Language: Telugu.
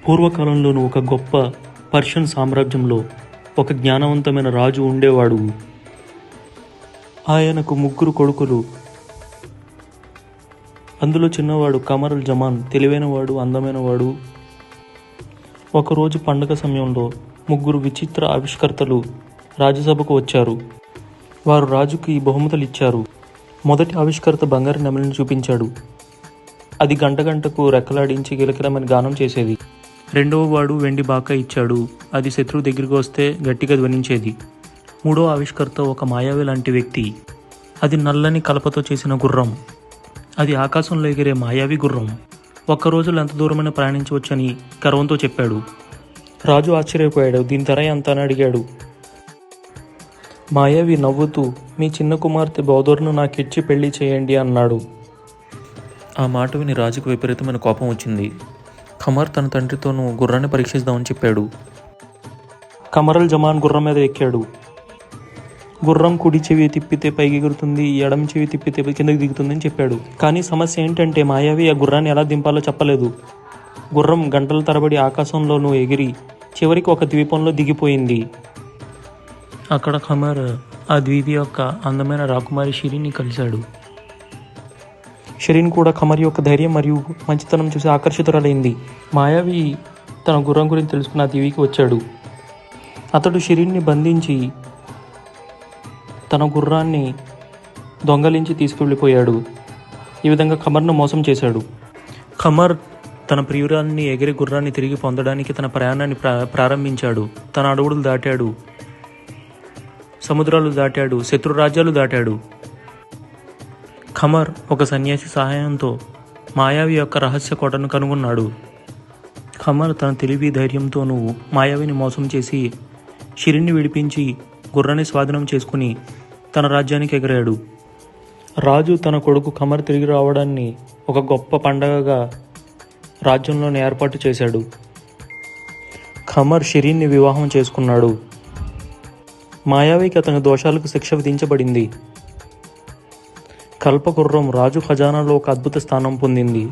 పూర్వకాలంలోని ఒక గొప్ప పర్షియన్ సామ్రాజ్యంలో ఒక జ్ఞానవంతమైన రాజు ఉండేవాడు. ఆయనకు 3 కొడుకులు. అందులో చిన్నవాడు కమరుల్ జమాన్ తెలివైనవాడు, అందమైనవాడు. ఒకరోజు పండగ సమయంలో 3 విచిత్ర ఆవిష్కర్తలు రాజ్యసభకు వచ్చారు. వారు రాజుకి బహుమతులు ఇచ్చారు. మొదటి ఆవిష్కర్త బంగారు నెమలిని చూపించాడు. అది గంటకు రెక్కలాడించి గిలకిలమని గానం చేసేది. రెండవ వాడు వెండి బాకా ఇచ్చాడు. అది శత్రువు దగ్గరికి వస్తే గట్టిగా ధ్వనించేది. మూడో ఆవిష్కర్త ఒక మాయావి లాంటి వ్యక్తి. అది నల్లని కలపతో చేసిన గుర్రం. అది ఆకాశంలో ఎగిరే మాయావి గుర్రం. ఒక్క రోజులో ఎంత దూరమైనా ప్రయాణించవచ్చని గర్వంతో చెప్పాడు. రాజు ఆశ్చర్యపోయాడు. దీని ధర ఎంత అని అడిగాడు. మాయావి నవ్వుతూ, మీ చిన్న కుమార్తె బౌదర్ను నాకిచ్చి పెళ్లి చేయండి అన్నాడు. ఆ మాట విని రాజుకు విపరీతమైన కోపం వచ్చింది. ఖమర్ తన తండ్రితోనూ గుర్రాన్ని పరీక్షిద్దామని చెప్పాడు. కమరుల్ జమాన్ గుర్రం మీద ఎక్కాడు. గుర్రం కుడి చెవి తిప్పితే పైకి ఎగురుతుంది, ఎడమ చెవి తిప్పితే కిందకి దిగుతుందని చెప్పాడు. కానీ సమస్య ఏంటంటే మాయావి ఆ గుర్రాన్ని ఎలా దింపాలో చెప్పలేదు. గుర్రం గంటల తరబడి ఆకాశంలోనూ ఎగిరి చివరికి ఒక ద్వీపంలో దిగిపోయింది. అక్కడ ఖమర్ ఆ ద్వీపి యొక్క అందమైన రాకుమారి షిరిన్ని కలిశాడు. షిరిన్ కూడా ఖమర్ యొక్క ధైర్యం మరియు మంచితనం చూసి ఆకర్షితురాలైంది. మాయావి తన గుర్రం గురించి తెలుసుకున్న ఆ దీవికి వచ్చాడు. అతడు షిరిన్ని బంధించి తన గుర్రాన్ని దొంగలించి తీసుకువెళ్ళిపోయాడు. ఈ విధంగా ఖమర్ను మోసం చేశాడు. ఖమర్ తన ప్రియురాల్ని ఎగిరి గుర్రాన్ని తిరిగి పొందడానికి తన ప్రయాణాన్ని ప్రారంభించాడు. తన అడవులు దాటాడు, సముద్రాలు దాటాడు, శత్రు రాజ్యాలు దాటాడు. ఖమర్ ఒక సన్యాసి సహాయంతో మాయావి యొక్క రహస్య కోటను కనుగొన్నాడు. ఖమర్ తన తెలివి ధైర్యంతోనూ మాయావిని మోసం చేసి షిరిన్ని విడిపించి గుర్రాన్ని స్వాధీనం చేసుకుని తన రాజ్యానికి ఎగరాడు. రాజు తన కొడుకు ఖమర్ తిరిగి రావడాన్ని ఒక గొప్ప పండగగా రాజ్యంలోనే ఏర్పాటు చేశాడు. ఖమర్ షిరిన్ని వివాహం చేసుకున్నాడు. మాయావికి అతని దోషాలకు శిక్ష విధించబడింది. కల్పగుర్రం రాజు ఖజానాలో ఒక అద్భుత స్థానం పొందింది.